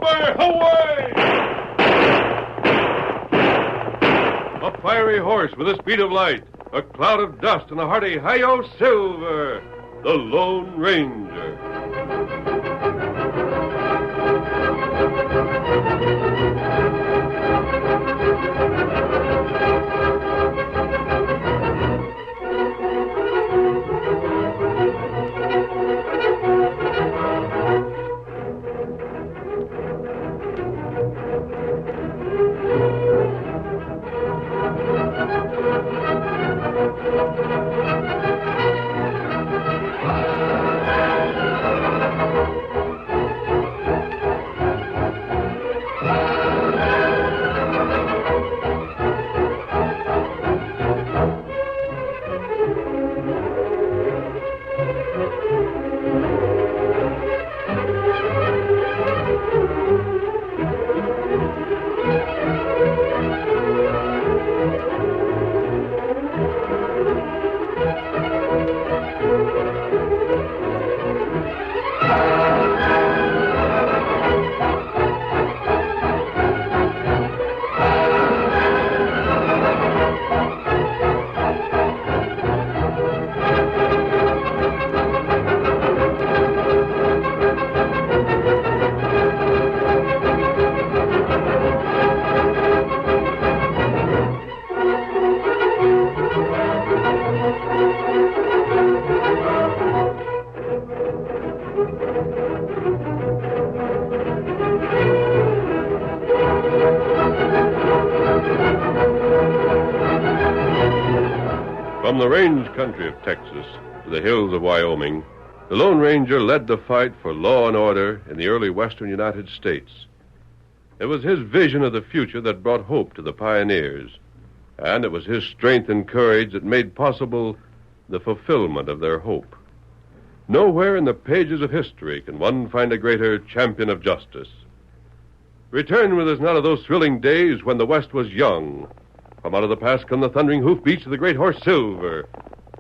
Silver, away! A fiery horse with the speed of light, a cloud of dust, and a hearty hi-yo Silver, the Lone Ranger. From the range country of Texas to the hills of Wyoming, the Lone Ranger led the fight for law and order in the early western United States. It was his vision of the future that brought hope to the pioneers, and it was his strength and courage that made possible the fulfillment of their hope. Nowhere in the pages of history can one find a greater champion of justice. Return with us now to those thrilling days when the West was young. From out of the past come the thundering hoofbeats of the great horse Silver.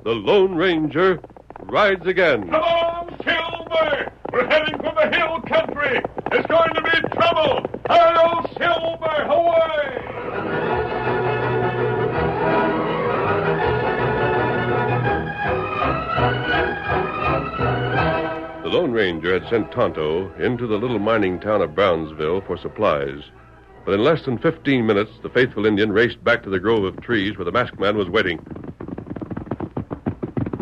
The Lone Ranger rides again. Come on, Silver! We're heading for the hill country. There's going to be trouble. Hi-yo, Silver, away! The Lone Ranger had sent Tonto into the little mining town of Brownsville for supplies. But in less than 15 minutes, the faithful Indian raced back to the grove of trees where the masked man was waiting.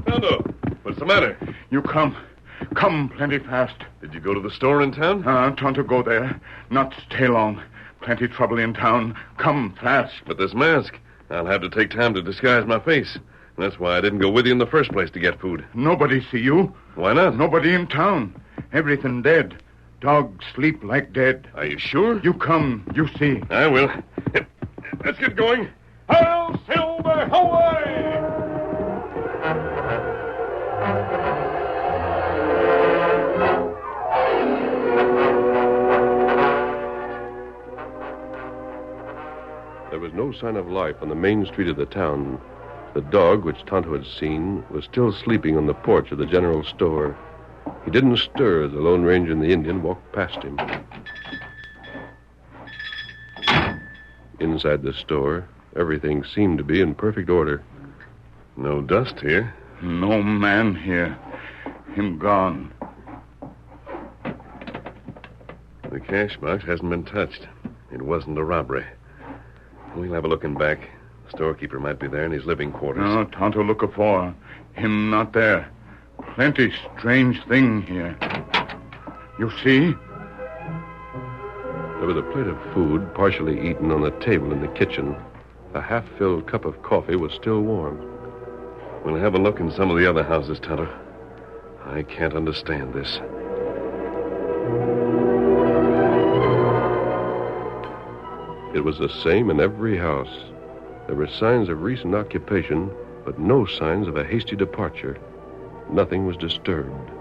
Tonto, what's the matter? You come plenty fast. Did you go to the store in town? Tonto go there. Not stay long. Plenty trouble in town. Come fast. But this mask, I'll have to take time to disguise my face. That's why I didn't go with you in the first place to get food. Nobody see you. Why not? Nobody in town. Everything dead. Dogs sleep like dead. Are you sure? You come, you see. I will. Let's get going. Hi-yo, Silver, away! There was no sign of life on the main street of the town. The dog, which Tonto had seen, was still sleeping on the porch of the general store. He didn't stir as the Lone Ranger and the Indian walked past him. Inside the store, everything seemed to be in perfect order. No dust here. No man here. Him gone. The cash box hasn't been touched. It wasn't a robbery. We'll have a look in back. The storekeeper might be there in his living quarters. No, Tonto look for. Him not there. Plenty strange thing here. You see? There was a plate of food partially eaten on the table in the kitchen. A half-filled cup of coffee was still warm. We'll have a look in some of the other houses, Tonto. I can't understand this. It was the same in every house. There were signs of recent occupation, but no signs of a hasty departure. Nothing was disturbed.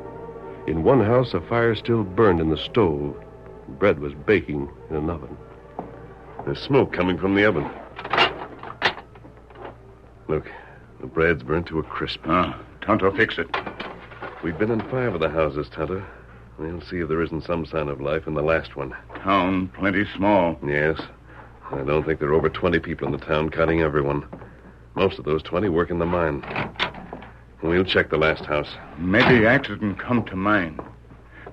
In one house, a fire still burned in the stove. Bread was baking in an oven. There's smoke coming from the oven. Look, the bread's burnt to a crisp. Tonto fix it. We've been in 5 of the houses, Tonto. We'll see if there isn't some sign of life in the last one. Town plenty small. Yes. I don't think there are over 20 people in the town, counting everyone. Most of those 20 work in the mine. We'll check the last house. Maybe accident come to mine.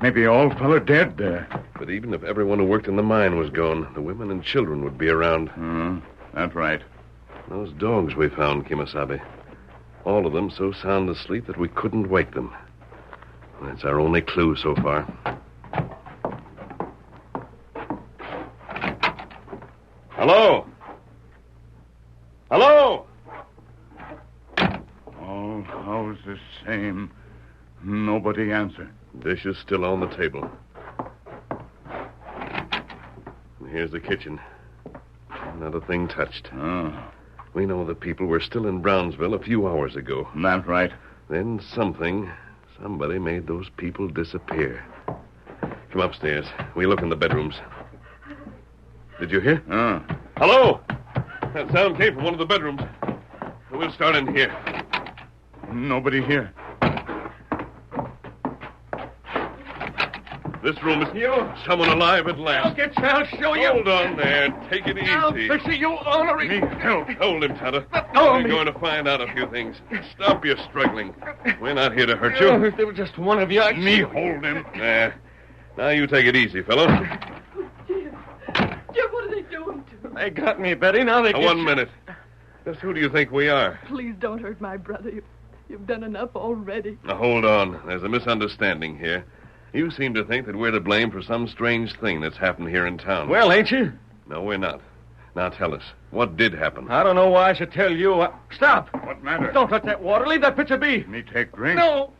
Maybe all fella dead there. But even if everyone who worked in the mine was gone, the women and children would be around. That's right. Those dogs we found, Kimasabi. All of them so sound asleep that we couldn't wake them. That's our only clue so far. Hello? Hello? All houses the same. Nobody answer. Dish is still on the table. And here's the kitchen. Not a thing touched. We know the people were still in Brownsville a few hours ago. That's right. Then somebody made those people disappear. Come upstairs. We look in the bedrooms. Did you hear? Hello? That sound came from one of the bedrooms. We'll start in here. Nobody here. This room is someone alive at last. I'll show you. Hold on there. Take it easy. I'll fix it, you ornery. Need help. Hold him, Tonto. go We're me. going to find out a few things. Stop your struggling. We're not here to hurt Oh, you. if there was just one of you, I'd... Me hold him. Now you take it easy, fellow. Jim, what are they doing to me? They got me, Betty. Now they Now, get one you. minute. Just who do you think we are? Please don't hurt my brother. You've done enough already. Now, hold on. There's a misunderstanding here. You seem to think that we're to blame for some strange thing that's happened here in town. Well, ain't you? No, we're not. Now tell us, what did happen? I don't know why I should tell you. Stop. What matter? Don't touch that water. Leave that pitcher be. Me take drink? No.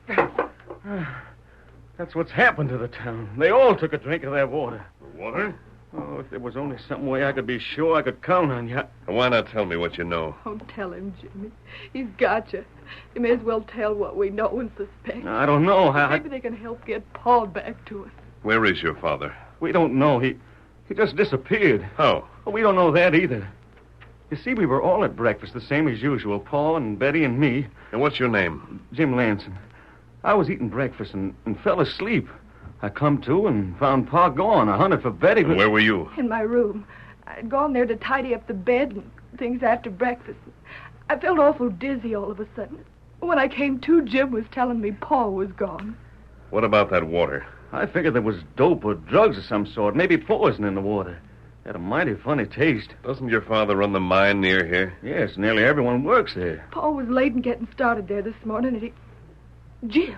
That's what's happened to the town. They all took a drink of that water. Water? Oh, if there was only some way I could be sure I could count on you. Why not tell me what you know? Don't tell him, Jimmy. He's got you. You may as well tell what we know and suspect. I don't know. Maybe they can help get Paul back to us. Where is your father? We don't know. He just disappeared. How? Well, we don't know that either. You see, we were all at breakfast, the same as usual. Paul and Betty and me. And what's your name? Jim Lanson. I was eating breakfast and fell asleep. I come to and found Pa gone. I hunted for Betty, but... And where were you? In my room. I'd gone there to tidy up the bed and things after breakfast. I felt awful dizzy all of a sudden. When I came to, Jim was telling me Paul was gone. What about that water? I figured there was dope or drugs of some sort, maybe poison in the water. Had a mighty funny taste. Doesn't your father run the mine near here? Yes, nearly everyone works there. Paul was late in getting started there this morning, and he... Jim.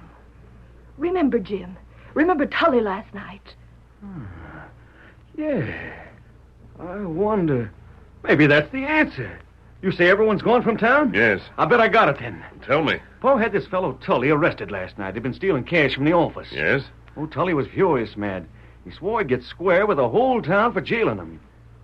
Remember Jim. Remember Tully last night. Yeah. I wonder. Maybe that's the answer. You say everyone's gone from town? Yes. I bet I got it then. Tell me. Paul had this fellow Tully arrested last night. He'd been stealing cash from the office. Yes? Oh, Tully was furious mad. He swore he'd get square with the whole town for jailing him.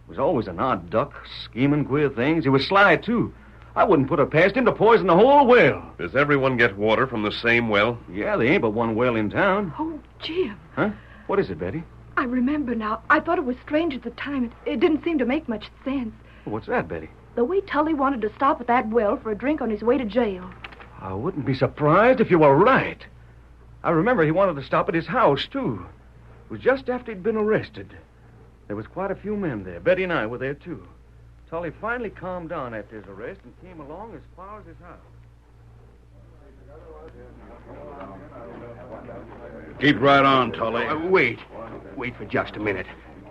He was always an odd duck, scheming queer things. He was sly, too. I wouldn't put it past him to poison the whole well. Does everyone get water from the same well? Yeah, there ain't but one well in town. Oh, Jim. Huh? What is it, Betty? I remember now. I thought it was strange at the time. It didn't seem to make much sense. What's that, Betty? The way Tully wanted to stop at that well for a drink on his way to jail. I wouldn't be surprised if you were right. I remember he wanted to stop at his house, too. It was just after he'd been arrested. There was quite a few men there. Betty and I were there, too. Tully finally calmed down after his arrest and came along as far as his house. Keep right on, Tully. Wait. Wait for just a minute.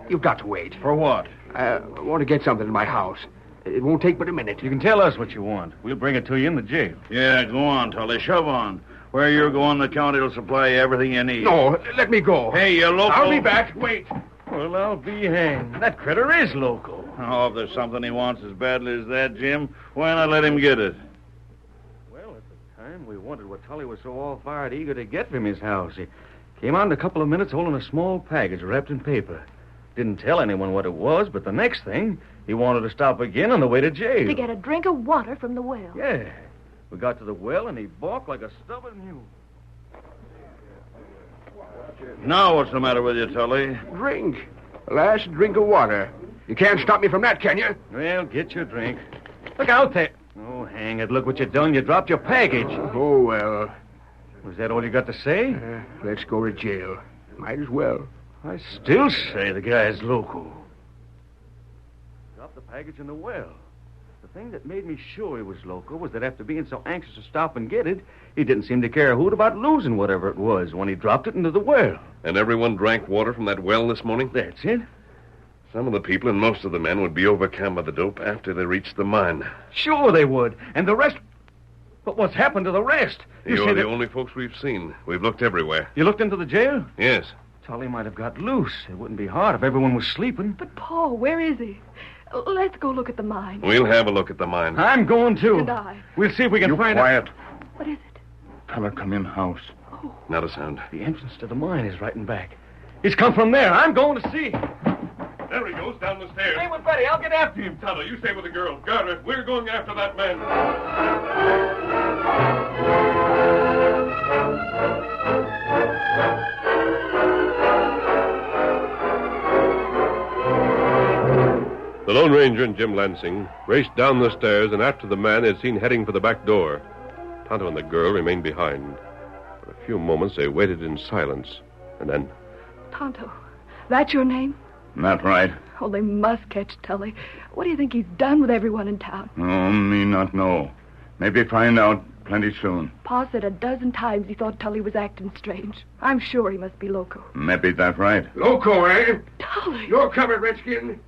You've got to wait. For what? I want to get something in my house. It won't take but a minute. You can tell us what you want. We'll bring it to you in the jail. Yeah, go on, Tully. Shove on. Where you're going, the county will supply you everything you need. No, let me go. Hey, you local... I'll be back. Wait. Well, I'll be hanged. That critter is local. Oh, if there's something he wants as badly as that, Jim, why not let him get it? Well, at the time, we wondered what Tully was so all-fired eager to get from his house. He came out in a couple of minutes holding a small package wrapped in paper. Didn't tell anyone what it was, but the next thing, he wanted to stop again on the way to jail. To get a drink of water from the well. Yeah. We got to the well, and he balked like a stubborn mule. Now what's the matter with you, Tully? Drink. The last drink of water. You can't stop me from that, can you? Well, get your drink. Look out there. Oh, hang it. Look what you done. You dropped your package. Oh, well. Was that all you got to say? Let's go to jail. Might as well. I still say the guy's loco. Dropped the package in the well. The thing that made me sure he was loco was that after being so anxious to stop and get it, he didn't seem to care a hoot about losing whatever it was when he dropped it into the well. And everyone drank water from that well this morning? That's it. Some of the people and most of the men would be overcome by the dope after they reached the mine. Sure they would. And the rest... But what's happened to the rest? You're the only folks we've seen. We've looked everywhere. You looked into the jail? Yes. Tully might have got loose. It wouldn't be hard if everyone was sleeping. But, Paul, where is he? Let's go look at the mine. We'll have a look at the mine. I'm going to. And I. We'll see if we can find quiet. What is it? Fella come in house. Oh, Not a sound. The entrance to the mine is right in back. He's come from there. I'm going to see. There he goes, down the stairs. Stay with Betty. I'll get after him. Tonto, you stay with the girl. Garter, we're going after that man. The Lone Ranger and Jim Lansing raced down the stairs and after the man they had seen heading for the back door. Tonto and the girl remained behind. For a few moments they waited in silence. And then... Tonto, that's your name? Not right. Oh, they must catch Tully. What do you think he's done with everyone in town? Oh, me not know. Maybe find out plenty soon. Pa said a dozen times he thought Tully was acting strange. I'm sure he must be loco. Maybe that right. Loco, eh? Tully! You're covered, Redskin.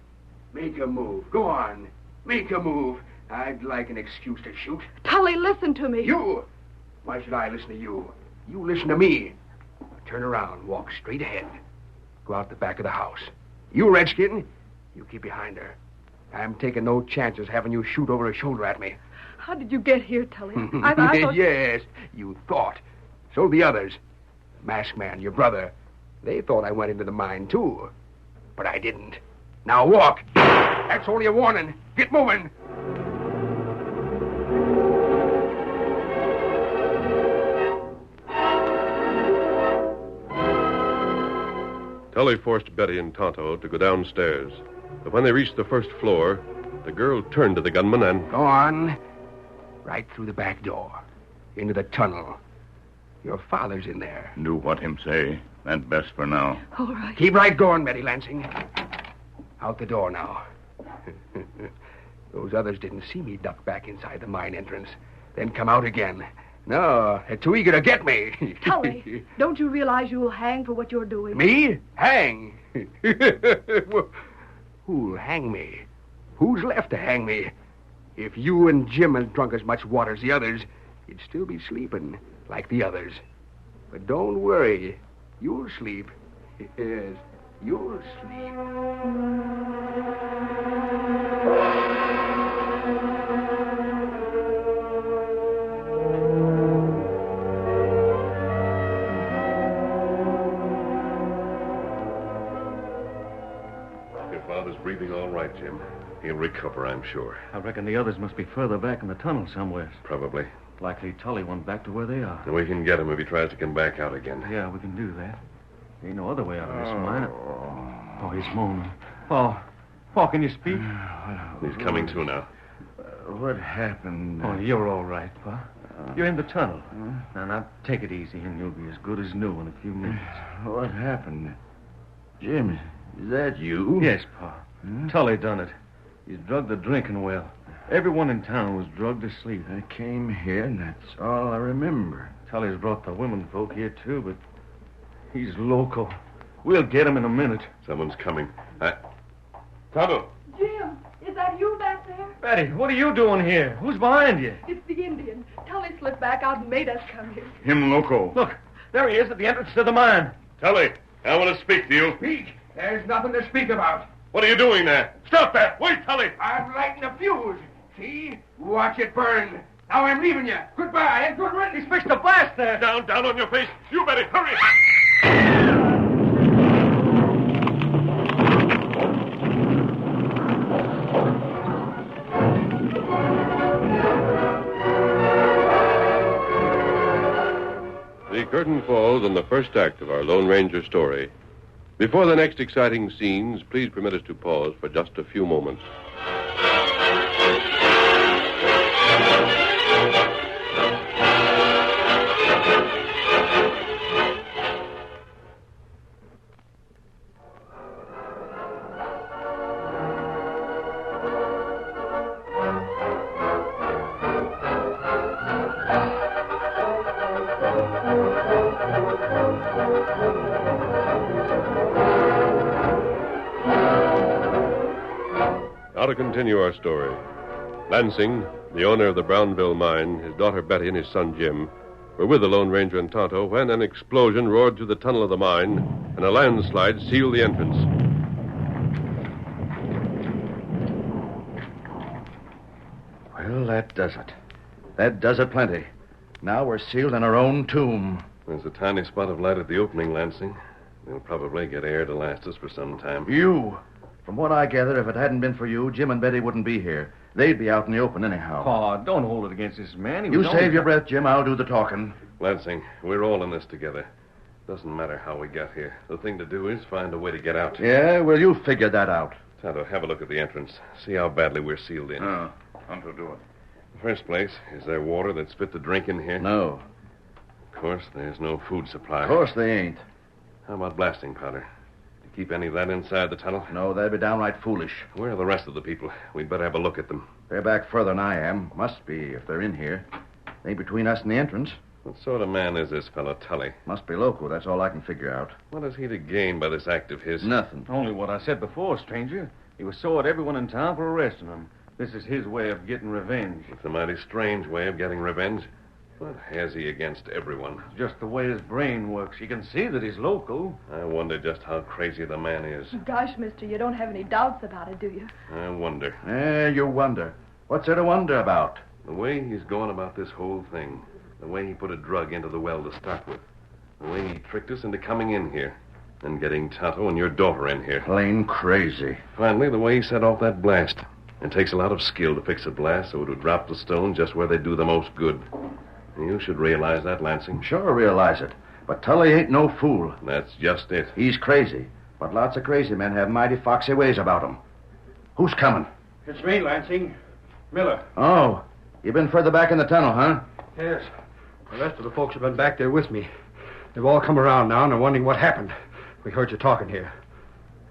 Make a move. Go on. Make a move. I'd like an excuse to shoot. Tully, listen to me. You? Why should I listen to you? You listen to me. Turn around. Walk straight ahead. Go out the back of the house. You, Redskin, you keep behind her. I'm taking no chances having you shoot over her shoulder at me. How did you get here, Tully? I thought... Yes, you thought. So the others. Masked Man, your brother. They thought I went into the mine, too. But I didn't. Now walk. That's only a warning. Get moving. Tully forced Betty and Tonto to go downstairs. But when they reached the first floor, the girl turned to the gunman and... Go on. Right through the back door. Into the tunnel. Your father's in there. Do what him say. That best for now. All right. Keep right going, Betty Lansing. Out the door now. Those others didn't see me duck back inside the mine entrance, then come out again. No, they're too eager to get me. Tully, don't you realize you'll hang for what you're doing? Me? Hang? Who'll hang me? Who's left to hang me? If you and Jim had drunk as much water as the others, you'd still be sleeping like the others. But don't worry. You'll sleep. Yes, you'll sleep. Your father's breathing all right, Jim. He'll recover, I'm sure. I reckon the others must be further back in the tunnel somewhere. Probably. Likely Tully went back to where they are. And we can get him if he tries to come back out again. Yeah, we can do that. Ain't no other way out of this mine. Oh, he's moaning. Paul, can you speak? He's coming to now. What happened? Oh, you're all right, Pa. You're in the tunnel. Now, take it easy, and you'll be as good as new in a few minutes. What happened? Jim, is that you? Yes, Pa. Tully done it. He's drugged the drinking well. Everyone in town was drugged to sleep. I came here, and that's all I remember. Tully's brought the women folk here, too, but he's loco. We'll get him in a minute. Someone's coming. Tonto! Jim, is that you back there? Betty, what are you doing here? Who's behind you? It's the Indian. Tully slipped back out and made us come here. Him loco. Look, there he is at the entrance to the mine. Tully, I want to speak to you. Speak. There's nothing to speak about. What are you doing there? Stop that! Wait, Tully! I'm lighting a fuse. See? Watch it burn. Now I'm leaving you. Goodbye and good riddance. He's fixed a blast there. Down on your face. You Betty, hurry! The curtain falls on the first act of our Lone Ranger story. Before the next exciting scenes, please permit us to pause for just a few moments. Now to continue our story. Lansing, the owner of the Brownville mine, his daughter Betty, and his son Jim were with the Lone Ranger and Tonto when an explosion roared through the tunnel of the mine and a landslide sealed the entrance. Well, that does it. That does it plenty. Now we're sealed in our own tomb. There's a tiny spot of light at the opening, Lansing. We'll probably get air to last us for some time. You! From what I gather, if it hadn't been for you, Jim and Betty wouldn't be here. They'd be out in the open anyhow. Oh, don't hold it against this man. You save your breath, Jim. I'll do the talking. Lansing, we're all in this together. Doesn't matter how we got here. The thing to do is find a way to get out. Yeah, well, you figured that out. Tonto, have a look at the entrance. See how badly we're sealed in. Tonto, do it. In the first place, is there water that's fit to drink in here? No. Of course, there's no food supply. Of course they ain't. How about blasting powder? Do you keep any of that inside the tunnel? No, that'd be downright foolish. Where are the rest of the people? We'd better have a look at them. They're back further than I am. Must be, if they're in here. They ain't between us and the entrance. What sort of man is this fellow Tully? Must be local. That's all I can figure out. What has he to gain by this act of his? Nothing. Only what I said before, stranger. He was sore at everyone in town for arresting him. This is his way of getting revenge. It's a mighty strange way of getting revenge. What has he against everyone? It's just the way his brain works. You can see that he's local. I wonder just how crazy the man is. Gosh, mister, you don't have any doubts about it, do you? I wonder. You wonder. What's there to wonder about? The way he's going about this whole thing. The way he put a drug into the well to start with. The way he tricked us into coming in here. And getting Tonto and your daughter in here. Plain crazy. Finally, the way he set off that blast. It takes a lot of skill to fix a blast so it would drop the stone just where they do the most good. You should realize that, Lansing. Sure realize it. But Tully ain't no fool. That's just it. He's crazy. But lots of crazy men have mighty foxy ways about them. Who's coming? It's me, Lansing. Miller. Oh, you been further back in the tunnel, huh? Yes. The rest of the folks have been back there with me. They've all come around now and are wondering what happened. We heard you talking here.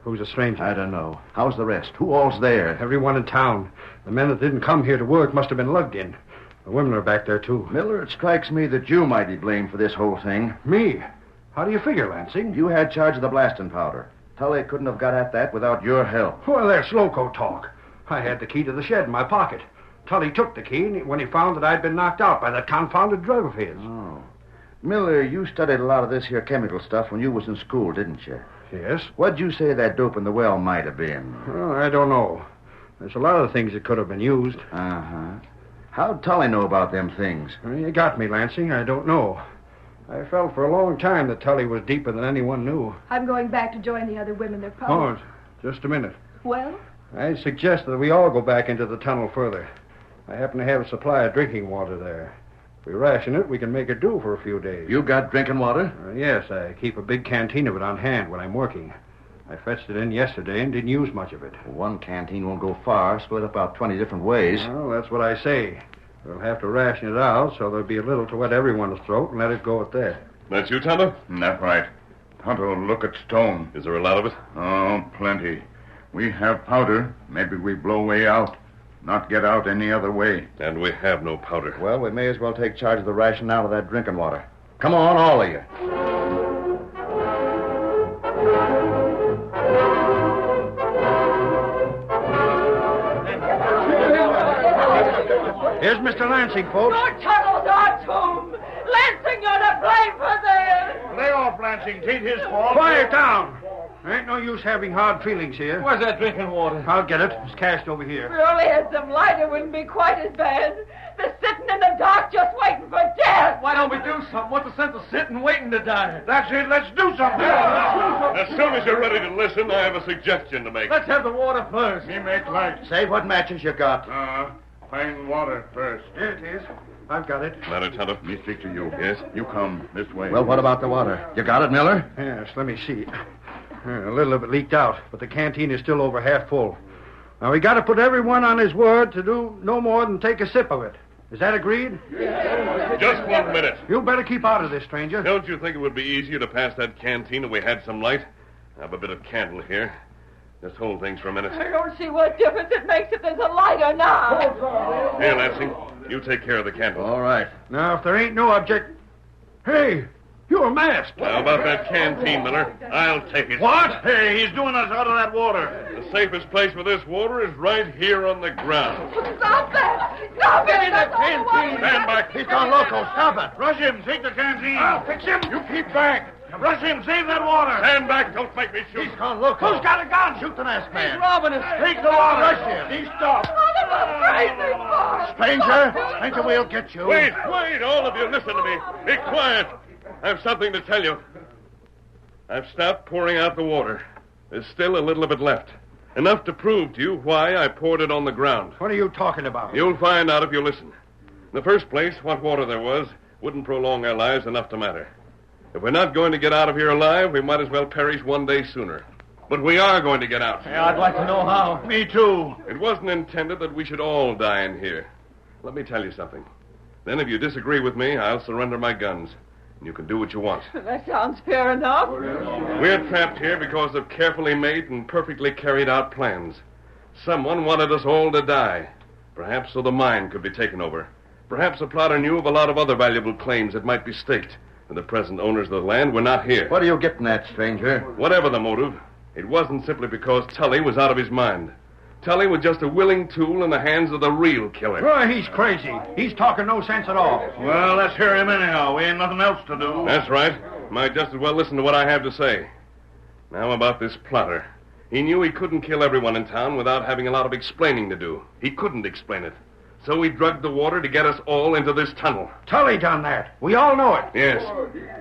Who's the stranger? I don't know. How's the rest? Who all's there? Everyone in town. The men that didn't come here to work must have been lugged in. The women are back there, too. Miller, it strikes me that you might be blamed for this whole thing. Me? How do you figure, Lansing? You had charge of the blasting powder. Tully couldn't have got at that without your help. Well, that's loco talk. I had the key to the shed in my pocket. Tully took the key when he found that I'd been knocked out by that confounded drug of his. Oh. Miller, you studied a lot of this here chemical stuff when you was in school, didn't you? Yes. What'd you say that dope in the well might have been? Well, I don't know. There's a lot of things that could have been used. Uh-huh. How'd Tully know about them things? You got me, Lansing. I don't know. I felt for a long time that Tully was deeper than anyone knew. I'm going back to join the other women. They're probably... Oh, just a minute. Well? I suggest that we all go back into the tunnel further. I happen to have a supply of drinking water there. If we ration it, we can make it do for a few days. You got drinking water? Yes, I keep a big canteen of it on hand when I'm working. I fetched it in yesterday and didn't use much of it. One canteen won't go far. Split up about 20 different ways. Well, that's what I say. We'll have to ration it out so there'll be a little to wet everyone's throat and let it go at that. That's you, Tonto? That's right. Tonto, look at stone. Is there a lot of it? Oh, plenty. We have powder. Maybe we blow way out. Not get out any other way. And we have no powder. Well, we may as well take charge of the ration out of that drinking water. Come on, all of you. Here's Mr. Lansing, folks. Your tunnel's our tomb. Lansing, you're to blame for this. Lay off, Lansing. Tain't his fault. Quiet down. There ain't no use having hard feelings here. Where's that drinking water? I'll get it. It's cached over here. If we only had some light, it wouldn't be quite as bad. They're sitting in the dark just waiting for death. Why don't we do something? What's the sense of sitting waiting to die? That's it. Let's do something. As soon as you're ready to listen, I have a suggestion to make. Let's have the water first. Me make light. Say what matches you got. Find water first. Here it is. I've got it. Matter, Tonto? Me speak to you. Yes? You come this way. Well, what about the water? You got it, Miller? Yes, let me see. A little of it leaked out, but the canteen is still over half full. Now, we got to put everyone on his word to do no more than take a sip of it. Is that agreed? Just 1 minute. You better keep out of this, stranger. Don't you think it would be easier to pass that canteen if we had some light? I have a bit of candle here. Just hold things for a minute. I don't see what difference it makes if there's a light or not. Here, Lansing, you take care of the candle. All right. Now, if there ain't no object... Hey, You're masked. How about that canteen, Miller? I'll take it. What? Hey, he's doing us out of that water. The safest place for this water is right here on the ground. Stop that! Stop it! That's all the water. Stand back. He's gone loco. Stop it. Rush him. Take the canteen. I'll fix him. You keep back. Rush him. Save that water. Stand back. Don't make me shoot. He's gone loco. Who's got a gun? Shoot the masked man. robbing us. Take the water. Rush him. He stopped. Stranger, we'll get you. Wait, all of you, listen to me. Be quiet. I have something to tell you. I've stopped pouring out the water. There's still a little of it left. Enough to prove to you why I poured it on the ground. What are you talking about? You'll find out if you listen. In the first place, what water there was wouldn't prolong our lives enough to matter. If we're not going to get out of here alive, we might as well perish one day sooner. But we are going to get out. Yeah, I'd like to know how. Me too. It wasn't intended that we should all die in here. Let me tell you something. Then if you disagree with me, I'll surrender my guns. And you can do what you want. That sounds fair enough. We're trapped here because of carefully made and perfectly carried out plans. Someone wanted us all to die. Perhaps so the mine could be taken over. Perhaps the plotter knew of a lot of other valuable claims that might be staked. And the present owners of the land were not here. What are you getting at, stranger? Whatever the motive, it wasn't simply because Tully was out of his mind. Tully was just a willing tool in the hands of the real killer. Oh, he's crazy. He's talking no sense at all. Well, let's hear him anyhow. We ain't nothing else to do. That's right. Might just as well listen to what I have to say. Now about this plotter. He knew he couldn't kill everyone in town without having a lot of explaining to do. He couldn't explain it. So he drugged the water to get us all into this tunnel. Tully done that. We all know it. Yes.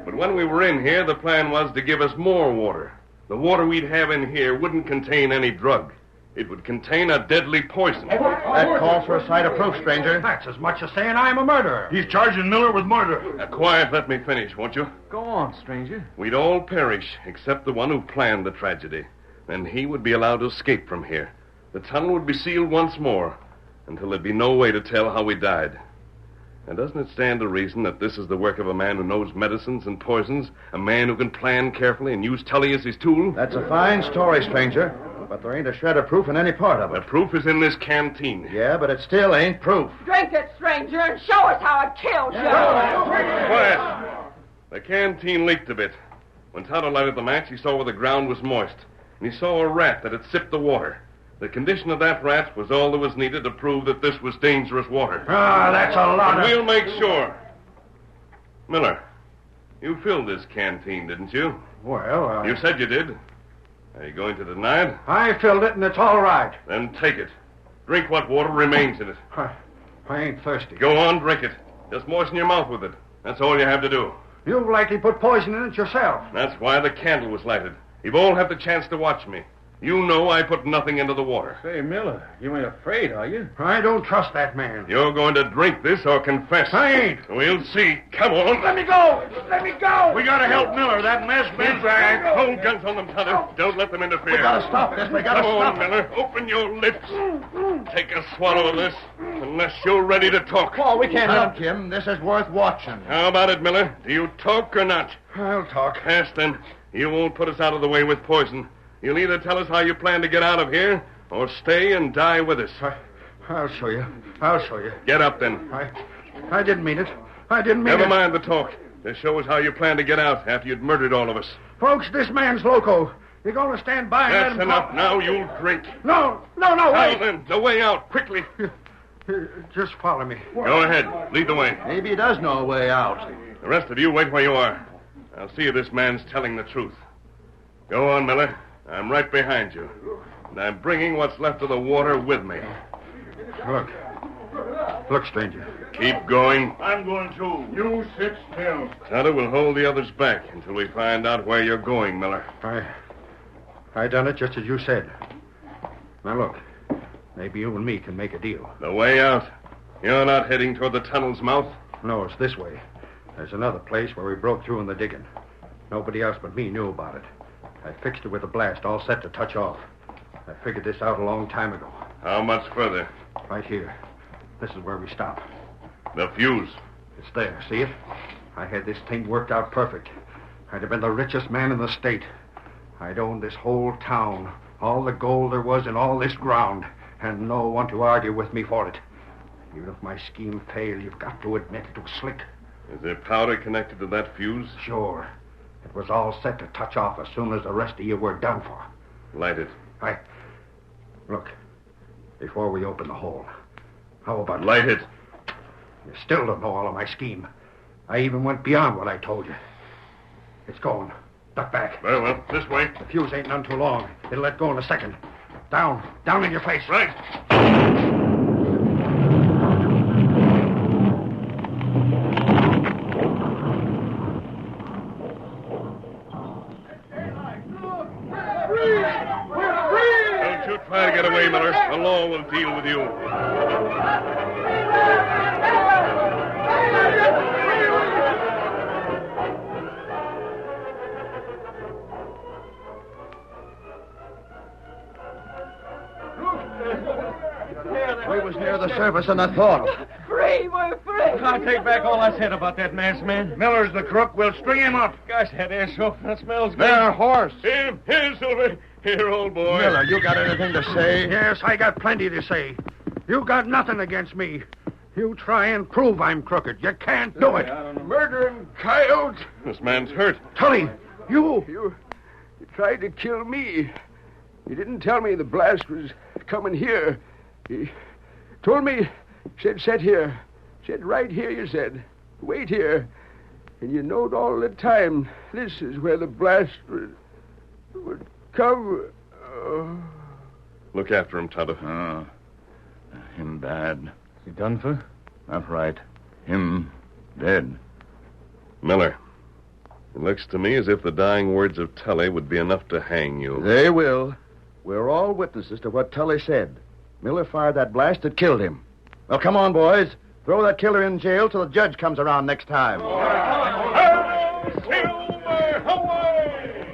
But when we were in here, the plan was to give us more water. The water we'd have in here wouldn't contain any drug. It would contain a deadly poison. That calls for a sight of proof, stranger. That's as much as saying I'm a murderer. He's charging Miller with murder. Now, quiet, let me finish, won't you? Go on, stranger. We'd all perish, except the one who planned the tragedy. Then he would be allowed to escape from here. The tunnel would be sealed once more, until there'd be no way to tell how we died. And doesn't it stand to reason that this is the work of a man who knows medicines and poisons, a man who can plan carefully and use Tully as his tool? That's a fine story, stranger. But there ain't a shred of proof in any part of The it. proof is in this canteen. Yeah, but it still ain't proof. Drink it, stranger, and show us how it killed you. Quiet. The canteen leaked a bit. When Tonto lighted the match, he saw where the ground was moist. And he saw a rat that had sipped the water. The condition of that rat was all that was needed to prove that this was dangerous water. Ah, that's a lot But of... we'll make sure. Miller, you filled this canteen, didn't you? Well, You said you did. Are you going to deny it? I filled it and it's all right. Then take it. Drink what water remains in it. I ain't thirsty. Go on, drink it. Just moisten your mouth with it. That's all you have to do. You've likely put poison in it yourself. That's why the candle was lighted. You've all had the chance to watch me. You know I put nothing into the water. Say, Miller, you ain't afraid, are you? I don't trust that man. You're going to drink this or confess. I ain't. We'll see. Come on. Let me go! Let me go! We gotta help Miller. That masked man's Back. Hold guns on them, Tonto. Don't let them interfere. We gotta stop this. We gotta Come on, stop it. Miller. Open your lips. Take a swallow of this, unless you're ready to talk. Oh, we can't Now, Jim, this is worth watching. How about it, Miller? Do you talk or not? I'll talk. Yes, then. You won't put us out of the way with poison. You'll either tell us how you plan to get out of here, or stay and die with us. I'll show you. I'll show you. Get up, then. I didn't mean it. I didn't mean it. Never mind the talk. Just show us how you plan to get out after you'd murdered all of us. Folks, this man's loco. You're going to stand by and let That's him enough. talk? Now you'll drink. No, Now wait. then, the way out, quickly. Just follow me. Go ahead. Lead the way. Maybe he does know a way out. The rest of you, wait where you are. I'll see if this man's telling the truth. Go on, Miller. I'm right behind you. And I'm bringing what's left of the water with me. Look, stranger. Keep going. I'm going too. You sit still. Tonto will hold the others back until we find out where you're going, Miller. I done it just as you said. Now look, maybe you and me can make a deal. The way out. You're not heading toward the tunnel's mouth? No, it's this way. There's another place where we broke through in the digging. Nobody else but me knew about it. I fixed it with a blast, all set to touch off. I figured this out a long time ago. How much further? Right here. This is where we stop. The fuse. It's there, see it? I had this thing worked out perfect. I'd have been the richest man in the state. I'd owned this whole town, all the gold there was in all this ground, and no one to argue with me for it. Even if my scheme failed, you've got to admit it was slick. Is there powder connected to that fuse? Sure. It was all set to touch off as soon as the rest of you were done for. Light it. Look, before we open the hole, how about... Light it. You still don't know all of my scheme. I even went beyond what I told you. It's going. Duck back. Very well. This way. The fuse ain't none too long. It'll let go in a second. Down in your face. Right. Don't you try to get away, Miller. The law will deal with you. We was near the surface than I thought. Free, we're free. I'll take back all I said about that masked man. Miller's the crook. We'll string him up. Gosh, that air soap, that smells good. Their horse. Here, Silver. Here, old boy. Miller, you got anything to say? Yes, I got plenty to say. You got nothing against me. You try and prove I'm crooked. You can't do it. Murdering coyote. This man's hurt. Tully, you... You tried to kill me. You didn't tell me the blast was coming here. He told me, said, sit here. Said, right here, you said. Wait here. And you knowed all the time this is where the blast would come. Look after him, Tonto. Him bad. Is he done for? That's right. Him dead. Miller, it looks to me as if the dying words of Tully would be enough to hang you. They will. We're all witnesses to what Tully said. Miller fired that blast that killed him. Well, come on, boys. Throw that killer in jail till the judge comes around next time. Silver, away!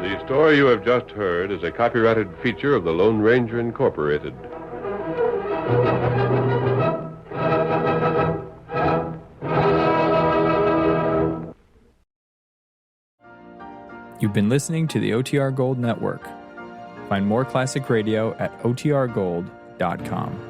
The story you have just heard is a copyrighted feature of the Lone Ranger Incorporated. You've been listening to the OTR Gold Network. Find more classic radio at otrgold.com.